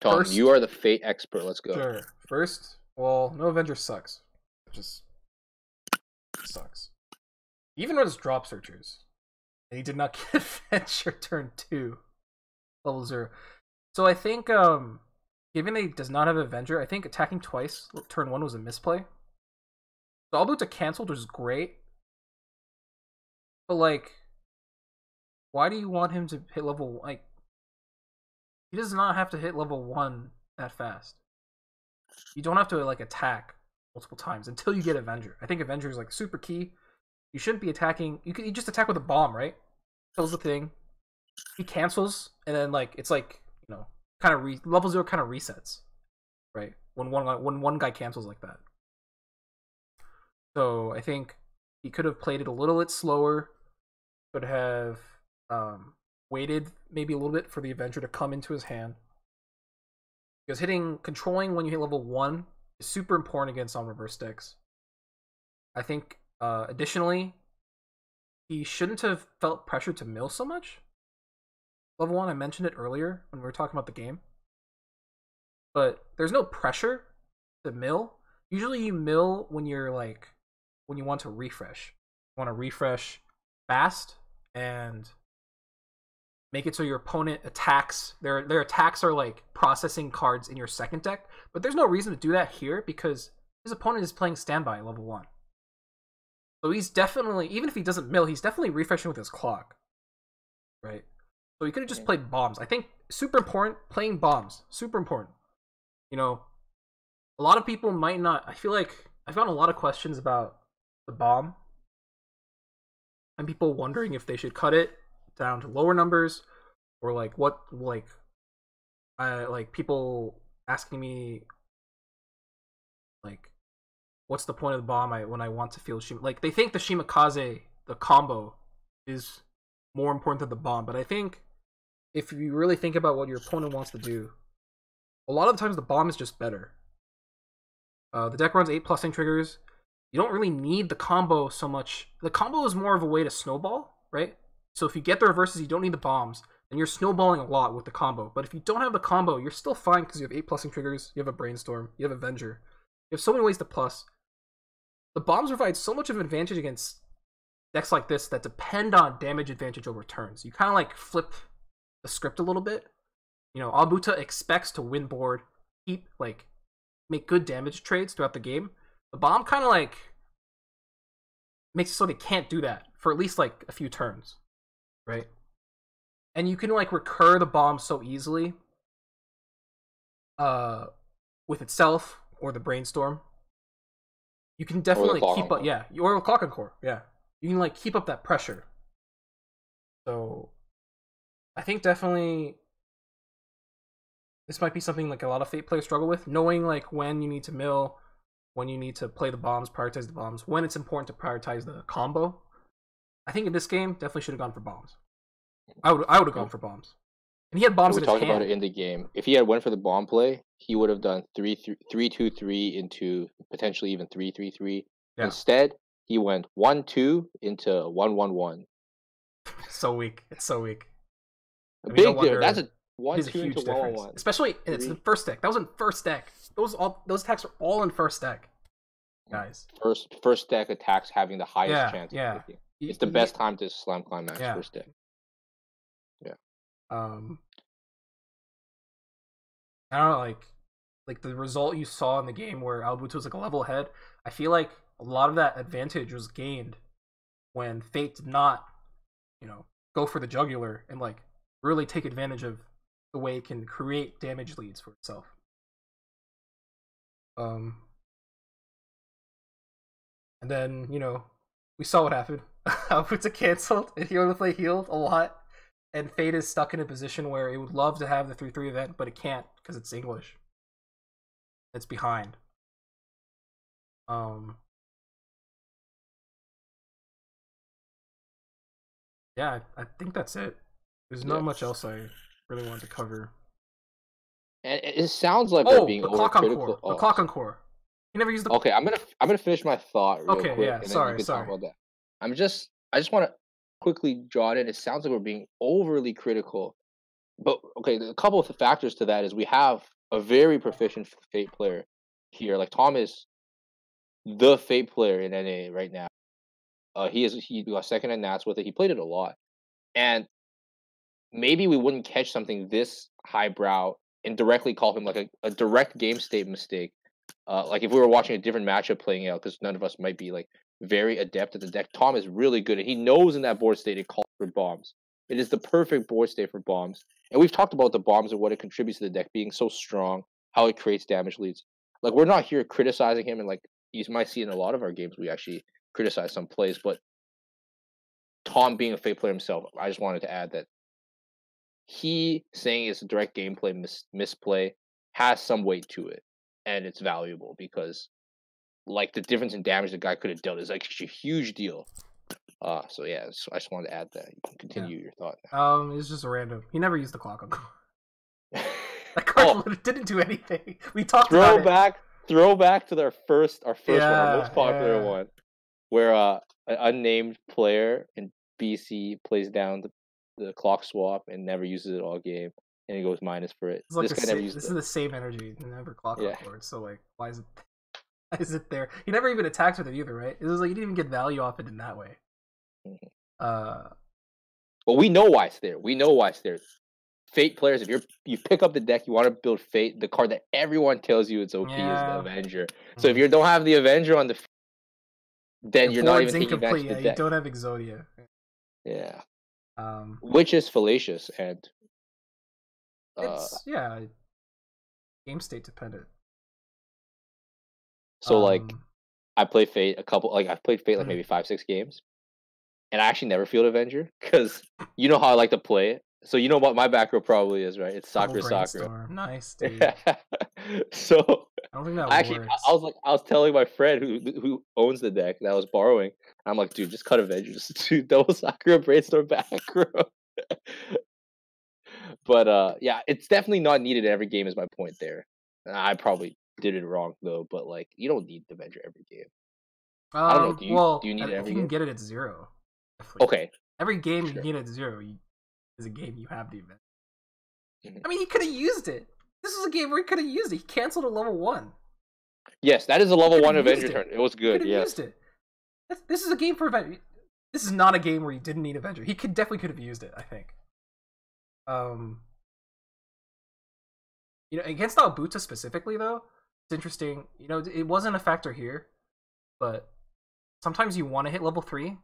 Tom, you are the Fate expert. Let's go. Sure. First, well, no Avenger sucks. It just sucks. He even runs drop searchers. And he did not get Avenger turn 2. Level 0. So I think, given he does not have Avenger, I think attacking twice turn 1 was a misplay. So Aobuta canceled, which is great. But like, why do you want him to hit level like? He does not have to hit level 1 that fast. You don't have to like attack multiple times until you get Avenger. I think Avenger is like super key. You shouldn't be attacking. You just attack with a bomb, right? Kills the thing. He cancels, and then like it's like kind of level 0 kind of resets, right? When one guy cancels like that. So I think he could have played it a little bit slower. Could have waited maybe a little bit for the Avenger to come into his hand. Because controlling when you hit level 1 is super important against on reverse decks. I think additionally, he shouldn't have felt pressure to mill so much. Level 1, I mentioned it earlier when we were talking about the game. But there's no pressure to mill. Usually you mill when you want to refresh. You want to refresh fast and make it so your opponent attacks. Their attacks are like processing cards in your second deck. But there's no reason to do that here because his opponent is playing standby level 1. So he's definitely, even if he doesn't mill, he's definitely refreshing with his clock. Right? So he could have just played bombs. I think super important, playing bombs. Super important. A lot of people might not. I feel like I've gotten a lot of questions about the bomb. And people wondering if they should cut it down to lower numbers. Or people asking me what's the point of the bomb when I want to field Shima? Like they think the Shimakaze, the combo, is more important than the bomb. But I think if you really think about what your opponent wants to do, a lot of the times the bomb is just better. The deck runs 8+ triggers. You don't really need the combo so much. The combo is more of a way to snowball, right? So if you get the reverses, you don't need the bombs, and you're snowballing a lot with the combo. But if you don't have the combo, you're still fine because you have 8+ triggers, you have a Brainstorm, you have Avenger. You have so many ways to plus. The bombs provide so much of an advantage against decks like this that depend on damage advantage over turns. You kind of like flip the script a little bit. Aobuta expects to win board, make good damage trades throughout the game. The bomb kind of makes it so they can't do that for at least like a few turns, right? And you can like recur the bomb so easily with itself or the brainstorm. You can definitely keep up, yeah, or clock and core, yeah. You can like keep up that pressure. So I think definitely this might be something like a lot of Fate players struggle with, knowing like when you need to mill, when you need to play the bombs, prioritize the bombs, when it's important to prioritize the combo. I think in this game, definitely should have gone for bombs. I would have gone for bombs. And he had bombs in his hand. We talked about it in the game. If he had went for the bomb play, he would have done 3-2-3 into potentially even 3-3-3. Yeah. Instead, he went 1-2 into 1-1-1. So weak. It's so weak. Big difference. That's a 1-2 into 1-1-1. Especially it's the first deck. That wasn't first deck. Those attacks are all in first deck, guys. First deck attacks having the highest chance. Yeah. It's the best time to slam climax first deck. Yeah. I don't know, like the result you saw in the game where Aobuta was like a level ahead. I feel like a lot of that advantage was gained when Fate did not, go for the jugular and like really take advantage of the way it can create damage leads for itself. And then, we saw what happened. Aobuta canceled, and he only play healed a lot. And Fate is stuck in a position where it would love to have the 3-3 event, but it can't because it's English. It's behind. Yeah, I think that's it. There's not much else I really wanted to cover. And it sounds like we're being overcritical. The clock on core. You never used the. Okay, I'm gonna finish my thought real quick. Yeah, and sorry. Then you can talk about that. I just want to quickly draw it in. It sounds like we're being overly critical, but okay. A couple of factors to that is we have a very proficient Fate player here. Like Tom is the Fate player in NA right now. He got second at Nats with it. He played it a lot, and maybe we wouldn't catch something this highbrow and directly call him like a direct game state mistake. Like if we were watching a different matchup playing out, because none of us might be like very adept at the deck. Tom is really good, and he knows in that board state it calls for bombs. It is the perfect board state for bombs. And we've talked about the bombs and what it contributes to the deck being so strong, how it creates damage leads. Like we're not here criticizing him, and like you might see in a lot of our games, we actually criticize some plays. But Tom being a Fate player himself, I just wanted to add that he saying it's a direct gameplay misplay has some weight to it, and it's valuable because like the difference in damage the guy could have dealt is like a huge deal. So yeah, I just wanted to add that. You can continue your thought now. It's just random. He never used the clock on core. That card didn't do anything. We talked about it. Throwback to our first one, our most popular one, where an unnamed player in BC plays down the clock swap and never uses it all game, and he goes minus for it. Like this is the same energy, never clock on core. So like, why is it there? He never even attacked with it either, right? It was like you didn't even get value off it in that way. Well, we know why it's there. We know why it's there. Fate players, if you pick up the deck, you want to build Fate. The card that everyone tells you it's OP is the Avenger. So if you don't have the Avenger on then you're not even taking advantage of the deck. You don't have Exodia. Yeah. Which is fallacious and it's game state dependent. So like I play Fate I've played Fate like maybe 5-6 games, and I actually never field Avenger because you know how I like to play it. So you know what my back row probably is, right? It's Sakura. Nice, dude. So I don't think that works. I was telling my friend who owns the deck that I was borrowing. I'm like, dude, just cut Avenger, just do double Sakura Brainstorm back row. But yeah, it's definitely not needed in every game. Is my point there. I probably did it wrong though, but like you don't need the Avenger every game. I don't know. Do you need it every game? You can get it at 0. Okay. Every game you get it at 0 is a game you have the event. I mean, he could have used it. This was a game where he could have used it. He canceled a level 1. Yes, that is a level 1 Avenger turn. It was good. Yes. Used it. This is a game for Avenger. This is not a game where he didn't need Avenger. He definitely could have used it, I think. Against Aobuta specifically though, it's interesting. It wasn't a factor here, but sometimes you want to hit level 3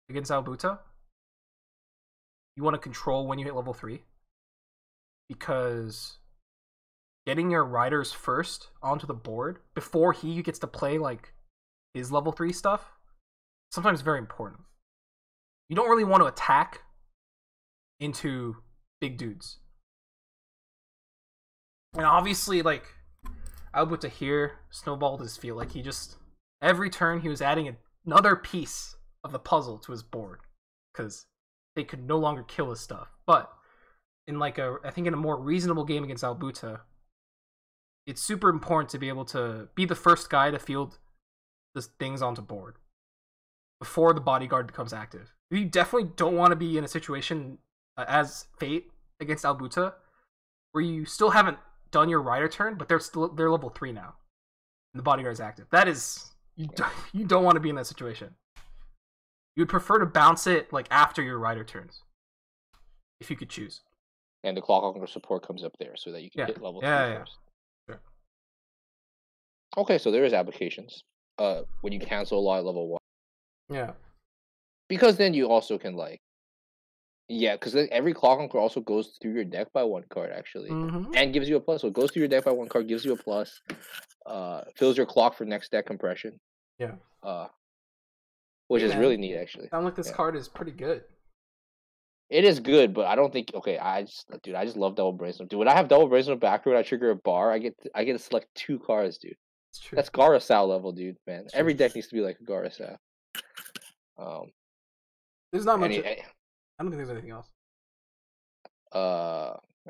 against Aobuta. You want to control when you hit level 3. Because getting your riders first onto the board before he gets to play like his level 3 stuff, sometimes very important. You don't really want to attack into big dudes. And obviously, like, Aobuta here snowballed his field. Like, he just, every turn he was adding another piece of the puzzle to his board. Because they could no longer kill his stuff. But in like I think in a more reasonable game against Aobuta, it's super important to be able to be the first guy to field the things onto board before the bodyguard becomes active. You definitely don't want to be in a situation as Fate against Aobuta where you still haven't done your rider turn, but they're level 3 now, and the bodyguard's active. That is, you don't want to be in that situation. You would prefer to bounce it like after your rider turns, if you could choose. And the clock on support comes up there so that you can hit level 3 first. Sure. Okay, so there is applications. When you cancel a lot at level 1. Yeah. Because then you also can like, because every clock anchor also goes through your deck by 1 card actually, and gives you a plus. So it goes through your deck by 1 card, gives you a plus, fills your clock for next deck compression. Yeah. Which is really neat actually. Sound like this card is pretty good. It is good, but I don't think. Okay, I just love double brainstorm. Dude, when I have double brainstorm back row and I trigger a bar, I get to select 2 cards, dude. It's true. That's Garasau level, dude. Man, every deck needs to be like a Garasau. There's not much. I don't think there's anything else.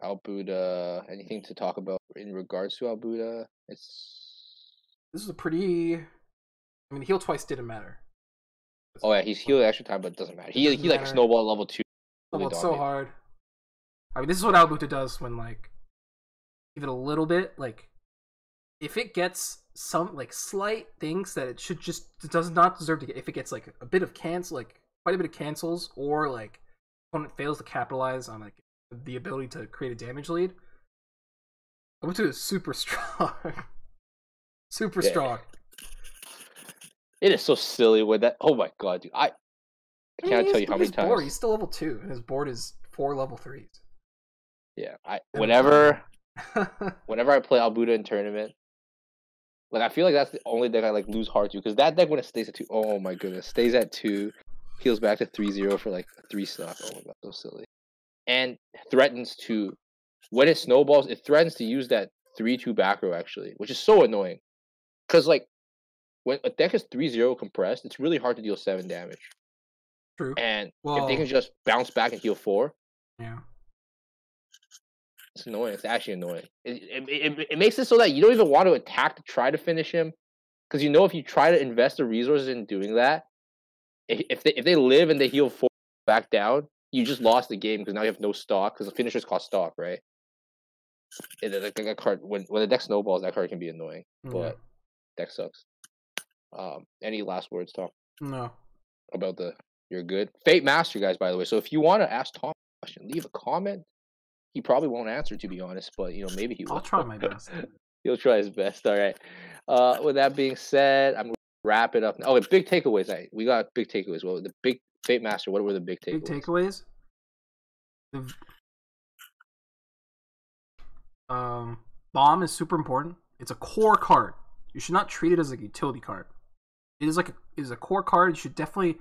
Aobuta. Anything to talk about in regards to Aobuta? This is a pretty. I mean, heal twice didn't matter. Oh yeah, he's healed extra time, but it doesn't matter. He like snowball level 2. Snowballed so hard. I mean, this is what Aobuta does when like give it a little bit. Like if it gets some like slight things that it does not deserve to get. If it gets like a bit of cancel, like quite a bit of cancels, or like opponent fails to capitalize on like the ability to create a damage lead, Aobuta is super strong. Super strong. It is so silly when that. Oh my god, dude! I can't tell you how many times. He's still level 2, and his board is 4 level 3s. Yeah, whenever I play Aobuta in tournament, like I feel like that's the only deck I like lose hard to, because that deck when it stays at 2, oh my goodness, stays at 2, heals back to 3-0 for like 3 stuff. Oh my god, so silly. And threatens to, when it snowballs, it threatens to use that 3-2 back row actually, which is so annoying, because like when a deck is 3-0 compressed, it's really hard to deal 7 damage. True. And if they can just bounce back and heal 4, yeah, it's annoying. It's actually annoying. It makes it so that you don't even want to attack to try to finish him, because you know if you try to invest the resources in doing that, if they live and they heal 4 back down, you just lost the game because now you have no stock, because the finishers cost stock, right? That card, when the deck snowballs, that card can be annoying, but deck sucks. Any last words, Tom? No. About you're good. Fate Master, guys, by the way. So if you want to ask Tom a question, leave a comment. He probably won't answer, to be honest, but maybe he will. I'll try my best. He'll try his best. All right. With that being said, I'm gonna wrap it up now. Okay, big takeaways. We got big takeaways. Well, the big Fate Master, what were the big takeaways? Big takeaways? Bomb is super important. It's a core card. You should not treat it as a utility card. It is a core card. You should definitely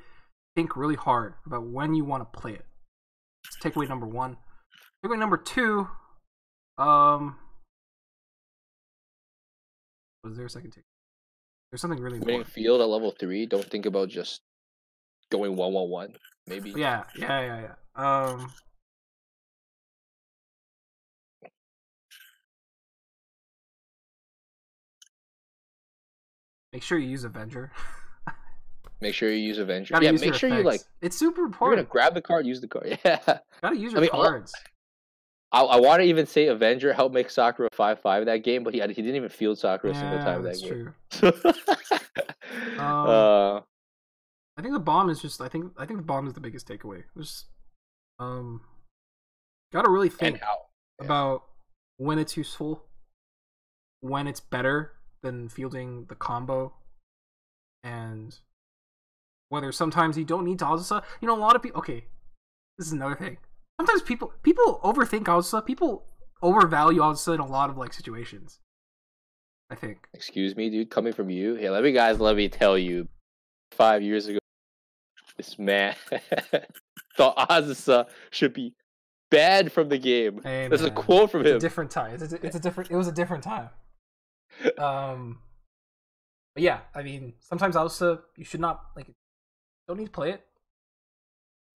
think really hard about when you want to play it. That's takeaway number 1. Takeaway number 2. Was there a second take? There's something really winning field at level 3. Don't think about just going 1-1-1. Maybe. Yeah. Make sure you use Avenger. Make sure you use Avenger. Gotta make sure you like. It's super important. You're gonna grab the card, use the card. Yeah. Gotta use your cards. I want to even say Avenger helped make Sakura 5-5 that game, but he didn't even field Sakura a single time that game. True. I think the bomb is just. I think the bomb is the biggest takeaway. Just gotta really think about when it's useful, when it's better than fielding the combo, and Whether sometimes you don't need to Aobuta. You know, a lot of people. Okay, this is another thing. Sometimes people overthink Aobuta. People overvalue Aobuta in a lot of like situations. I think. Excuse me, dude. Coming from you, hey, let me tell you. 5 years ago, this man thought Azusa should be banned from the game. Hey, That's man, a quote from him. It's a different time. It's a different. It was a different time. But yeah, I mean, sometimes Aobuta you should not like. Don't need to play it.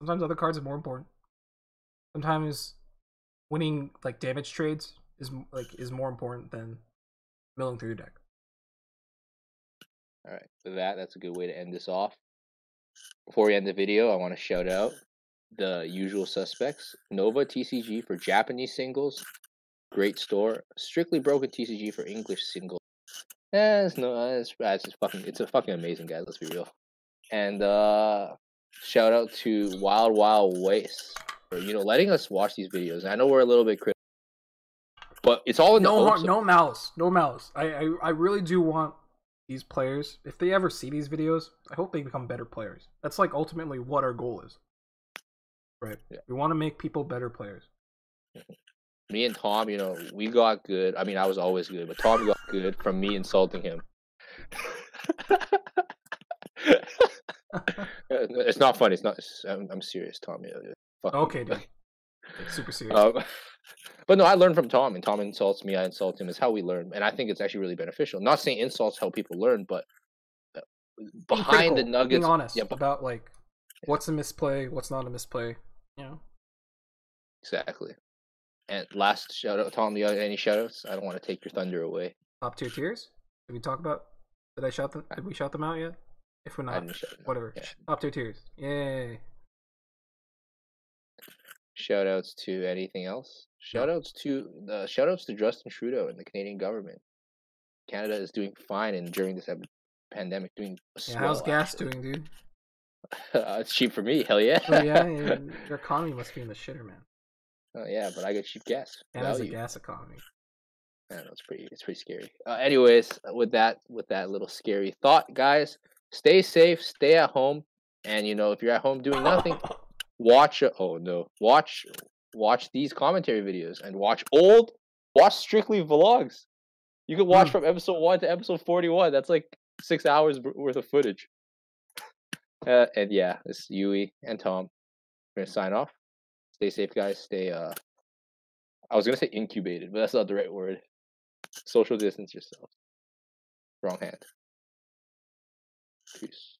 Sometimes other cards are more important. Sometimes winning like damage trades is more important than milling through your deck. All right, so that's a good way to end this off. Before we end the video, I want to shout out the usual suspects. Nova TCG for Japanese singles, great store. Strictly Broken TCG for English singles. It's a fucking amazing, guys. Let's be real. And shout out to WildWildWeiss for letting us watch these videos. I know we're a little bit critical, but it's all in no malice. I really do want these players, if they ever see these videos, I hope they become better players. That's like ultimately what our goal is, right? Yeah. We want to make people better players. Me and Tom, we got good. I mean, I was always good, but Tom got good from me insulting him. It's not funny. It's not. I'm serious, Tom. Okay, dude. Super serious. But no, I learned from Tom, and Tom insults me. I insult him. It's how we learn, and I think it's actually really beneficial. Not saying insults help people learn, but behind the nuggets, being honest about like what's a misplay, what's not a misplay. Exactly. And last shout out, Tom. You got any shout outs? I don't want to take your thunder away. Top tier tiers? Did we talk about? Did we shout them out yet? If we're not, whatever. Yeah. Top tier tiers. Yay. Shout outs to anything else? Shout outs to Justin Trudeau and the Canadian government. Canada is doing fine, and during this pandemic, doing swell, how's gas doing, dude? It's cheap for me. Hell yeah. Oh yeah, your economy must be in the shitter, man. Oh yeah, but I get cheap gas. Canada's a gas economy. I know, it's pretty scary. Anyways, with that little scary thought, guys, stay safe, stay at home, and if you're at home doing nothing, watch these commentary videos and watch strictly vlogs. You can watch from episode 1 to episode 41. That's like 6 hours worth of footage. And yeah, this is Yui and Tom. We're gonna sign off. Stay safe, guys. Stay I was gonna say incubated, but that's not the right word. Social distance yourself. Wrong hand. Peace.